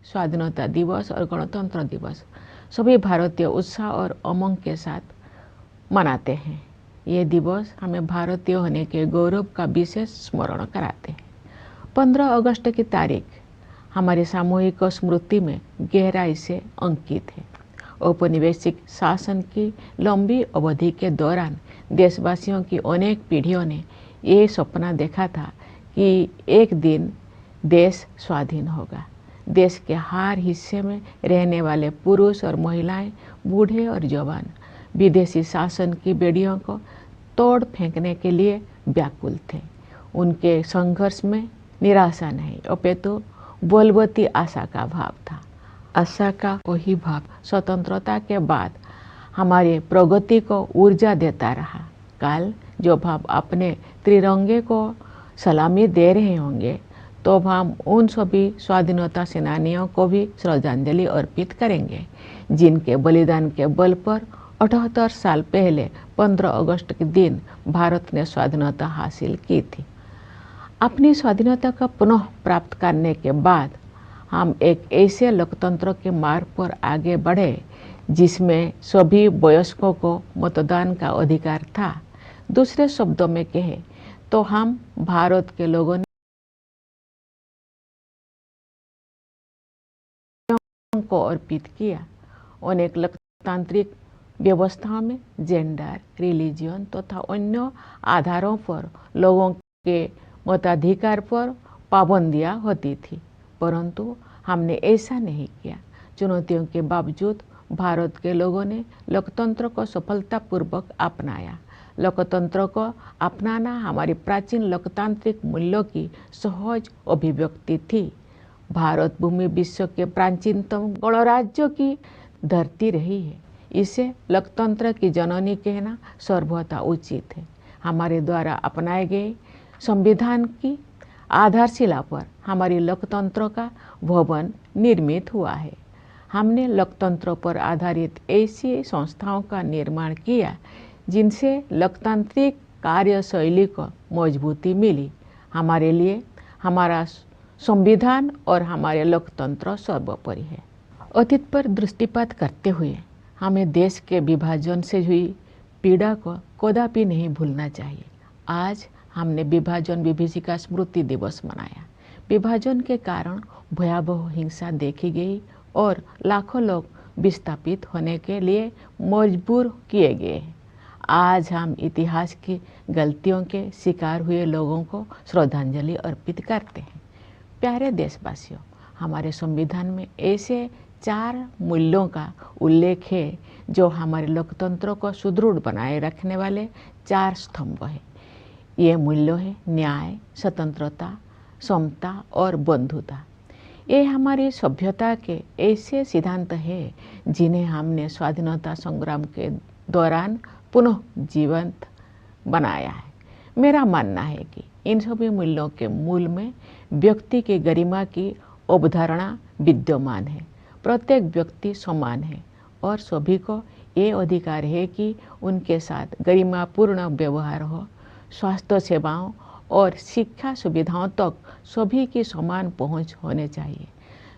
स्वाधीनता दिवस और गणतंत्र दिवस सभी भारतीय उत्साह और उमंग के साथ मनाते हैं। ये दिवस हमें भारतीय होने के गौरव का विशेष स्मरण कराते हैं। 15 अगस्त की तारीख हमारी सामूहिक स्मृति में गहराई से अंकित है। औपनिवेशिक शासन की लंबी अवधि के दौरान देशवासियों की अनेक पीढ़ियों ने ये सपना देखा था कि एक दिन देश स्वाधीन होगा। देश के हर हिस्से में रहने वाले पुरुष और महिलाएं, बूढ़े और जवान विदेशी शासन की बेड़ियों को तोड़ फेंकने के लिए व्याकुल थे। उनके संघर्ष में निराशा नहीं, अपितु बलवती आशा का भाव था। आशा का वही भाव स्वतंत्रता के बाद हमारी प्रगति को ऊर्जा देता रहा। कल जब हम अपने त्रिरंगे को सलामी दे रहे होंगे तो हम उन सभी स्वाधीनता सेनानियों को भी श्रद्धांजलि अर्पित करेंगे जिनके बलिदान के बल पर 78 साल पहले 15 अगस्त के दिन भारत ने स्वाधीनता हासिल की थी। अपनी स्वाधीनता का पुनः प्राप्त करने के बाद हम एक ऐसे लोकतंत्र के मार्ग पर आगे बढ़े जिसमें सभी वयस्कों को मतदान का अधिकार था। दूसरे शब्दों में कहे तो हम भारत के लोगों ने को अर्पित किया। अनेक लोकतांत्रिक व्यवस्थाओं में जेंडर, रिलीजन तथा अन्य आधारों पर लोगों के मताधिकार पर पाबंदियां होती थी, परंतु हमने ऐसा नहीं किया। चुनौतियों के बावजूद भारत के लोगों ने लोकतंत्र को सफलतापूर्वक अपनाया। लोकतंत्र को अपनाना हमारी प्राचीन लोकतांत्रिक मूल्यों की सहज अभिव्यक्ति थी। भारत भूमि विश्व के प्राचीनतम गणराज्यों की धरती रही है। इसे लोकतंत्र की जननी कहना सर्वथा उचित है। हमारे द्वारा अपनाए गए संविधान की आधारशिला पर हमारी लोकतंत्र का भवन निर्मित हुआ है। हमने लोकतंत्र पर आधारित ऐसी संस्थाओं का निर्माण किया जिनसे लोकतांत्रिक कार्यशैली को मजबूती मिली। हमारे लिए हमारा संविधान और हमारे लोकतंत्र सर्वोपरि है। अतीत पर दृष्टिपात करते हुए हमें देश के विभाजन से हुई पीड़ा को कदापि नहीं भूलना चाहिए। आज हमने विभाजन विभीषिका स्मृति दिवस मनाया। विभाजन के कारण भयावह हिंसा देखी गई और लाखों लोग विस्थापित होने के लिए मजबूर किए गए। आज हम इतिहास की गलतियों के शिकार हुए लोगों को श्रद्धांजलि अर्पित करते हैं। प्यारे देशवासियों, हमारे संविधान में ऐसे 4 मूल्यों का उल्लेख है जो हमारे लोकतंत्र को सुदृढ़ बनाए रखने वाले 4 स्तंभ हैं। ये मूल्य है न्याय, स्वतंत्रता, समता और बंधुता। ये हमारी सभ्यता के ऐसे सिद्धांत हैं जिन्हें हमने स्वाधीनता संग्राम के दौरान पुनः जीवंत बनाया है। मेरा मानना है कि इन सभी मूल्यों के मूल में व्यक्ति की गरिमा की अवधारणा विद्यमान है। प्रत्येक व्यक्ति समान है और सभी को ये अधिकार है कि उनके साथ गरिमापूर्ण व्यवहार हो। स्वास्थ्य सेवाओं और शिक्षा सुविधाओं तक सभी की समान पहुंच होने चाहिए।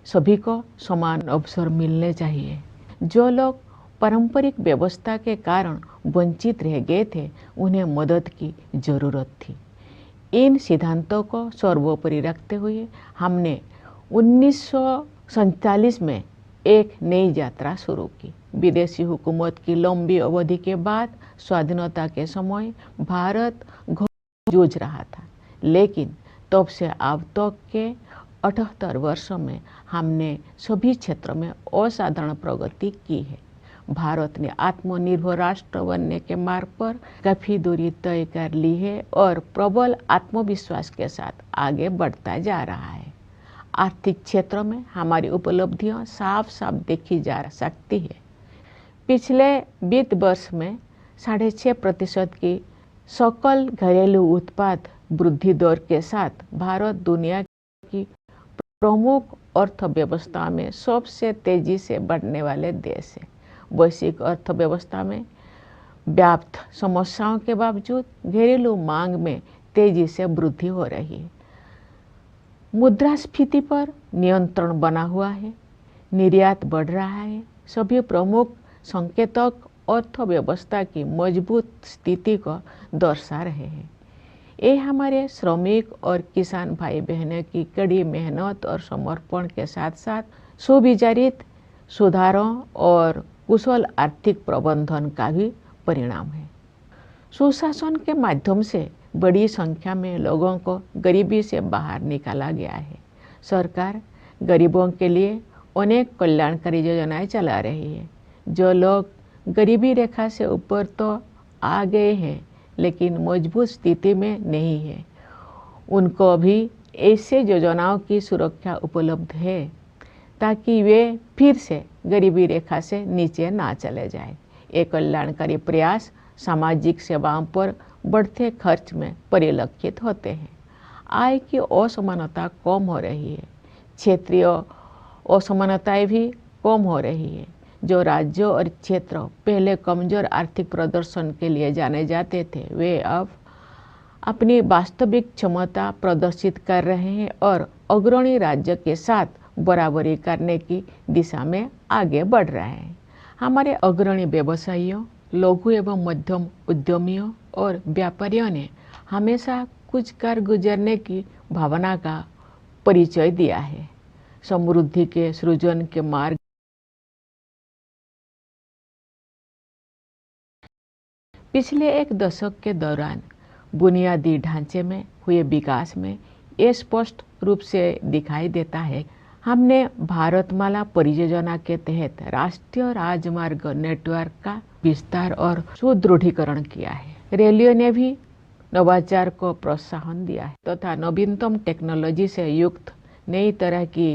सभी को समान अवसर मिलने चाहिए। जो लोग पारंपरिक व्यवस्था के कारण वंचित रह गए थे, उन्हें मदद की जरूरत थी। इन सिद्धांतों को सर्वोपरि रखते हुए हमने 1947 में एक नई यात्रा शुरू की। विदेशी हुकूमत की लंबी अवधि के बाद स्वाधीनता के समय भारत जूझ रहा था, लेकिन तब से अब तक के 78 वर्षों में हमने सभी क्षेत्रों में असाधारण प्रगति की है। भारत ने आत्मनिर्भर राष्ट्र बनने के मार्ग पर काफी दूरी तय कर ली है और प्रबल आत्मविश्वास के साथ आगे बढ़ता जा रहा है। आर्थिक क्षेत्र में हमारी उपलब्धियां साफ साफ देखी जा सकती है। पिछले वित्त वर्ष में 6.5% की सकल घरेलू उत्पाद वृद्धि दर के साथ भारत दुनिया की प्रमुख अर्थव्यवस्था में सबसे तेजी से बढ़ने वाले देश है। वैश्विक अर्थव्यवस्था में व्याप्त समस्याओं के बावजूद घरेलू मांग में तेजी से वृद्धि हो रही है। मुद्रास्फीति पर नियंत्रण बना हुआ है, निर्यात बढ़ रहा है। सभी प्रमुख संकेतक अर्थव्यवस्था की मजबूत स्थिति को दर्शा रहे हैं। ये हमारे श्रमिक और किसान भाई बहनों की कड़ी मेहनत और समर्पण के साथ साथ सुविचारित सुधारों और कुशल आर्थिक प्रबंधन का भी परिणाम है। सुशासन के माध्यम से बड़ी संख्या में लोगों को गरीबी से बाहर निकाला गया है। सरकार गरीबों के लिए अनेक कल्याणकारी योजनाएं चला रही है। जो लोग गरीबी रेखा से ऊपर तो आ गए हैं लेकिन मजबूत स्थिति में नहीं है, उनको भी ऐसे योजनाओं की सुरक्षा उपलब्ध है ताकि वे फिर से गरीबी रेखा से नीचे ना चले जाए। ये कल्याणकारी प्रयास सामाजिक सेवाओं पर बढ़ते खर्च में परिलक्षित होते हैं। आय की असमानता कम हो रही है, क्षेत्रीय असमानताएं भी कम हो रही है। जो राज्यों और क्षेत्र पहले कमजोर आर्थिक प्रदर्शन के लिए जाने जाते थे, वे अब अपनी वास्तविक क्षमता प्रदर्शित कर रहे हैं और अग्रणी राज्य के साथ बराबरी करने की दिशा में आगे बढ़ रहे हैं। हमारे अग्रणी व्यवसायियों, लघु एवं मध्यम उद्यमियों और व्यापारियों ने हमेशा कुछ कर गुजरने की भावना का परिचय दिया है। समृद्धि के सृजन के मार्ग पिछले एक दशक के दौरान बुनियादी ढांचे में हुए विकास में ये स्पष्ट रूप से दिखाई देता है। हमने भारतमाला परियोजना के तहत राष्ट्रीय राजमार्ग नेटवर्क का विस्तार और सुदृढ़ीकरण किया है। रेलवे ने भी नवाचार को प्रोत्साहन दिया है तथा नवीनतम टेक्नोलॉजी से युक्त नई तरह की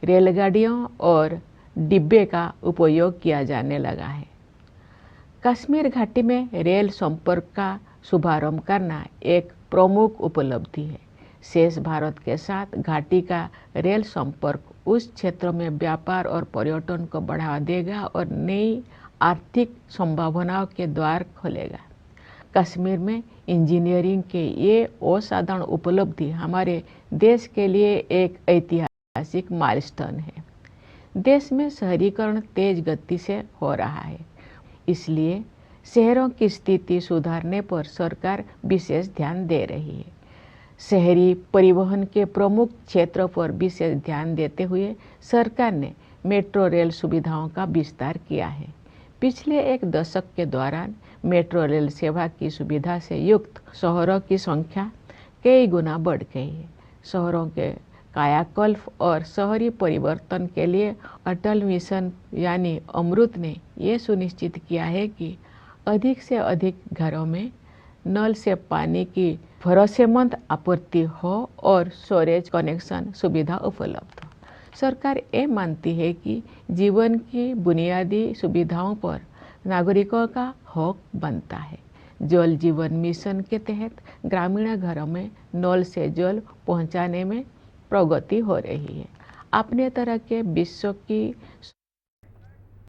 रेलगाड़ियों और डिब्बे का उपयोग किया जाने लगा है। कश्मीर घाटी में रेल संपर्क का शुभारंभ करना एक प्रमुख उपलब्धि है। शेष भारत के साथ घाटी का रेल संपर्क उस क्षेत्र में व्यापार और पर्यटन को बढ़ावा देगा और नई आर्थिक संभावनाओं के द्वार खोलेगा। कश्मीर में इंजीनियरिंग के ये असाधारण उपलब्धि हमारे देश के लिए एक ऐतिहासिक माइलस्टोन है। देश में शहरीकरण तेज गति से हो रहा है, इसलिए शहरों की स्थिति सुधारने पर सरकार विशेष ध्यान दे रही है। शहरी परिवहन के प्रमुख क्षेत्रों पर विशेष ध्यान देते हुए सरकार ने मेट्रो रेल सुविधाओं का विस्तार किया है। पिछले एक दशक के दौरान मेट्रो रेल सेवा की सुविधा से युक्त शहरों की संख्या कई गुना बढ़ गई है। शहरों के कायाकल्प और शहरी परिवर्तन के लिए अटल मिशन यानी अमृत ने ये सुनिश्चित किया है कि अधिक से अधिक घरों में नल से पानी की भरोसेमंद आपूर्ति हो और स्टोरेज कनेक्शन सुविधा उपलब्ध हो। सरकार ये मानती है कि जीवन की बुनियादी सुविधाओं पर नागरिकों का हक बनता है। जल जीवन मिशन के तहत ग्रामीण घरों में नल से जल पहुंचाने में प्रगति हो रही है। अपने तरह के विश्व की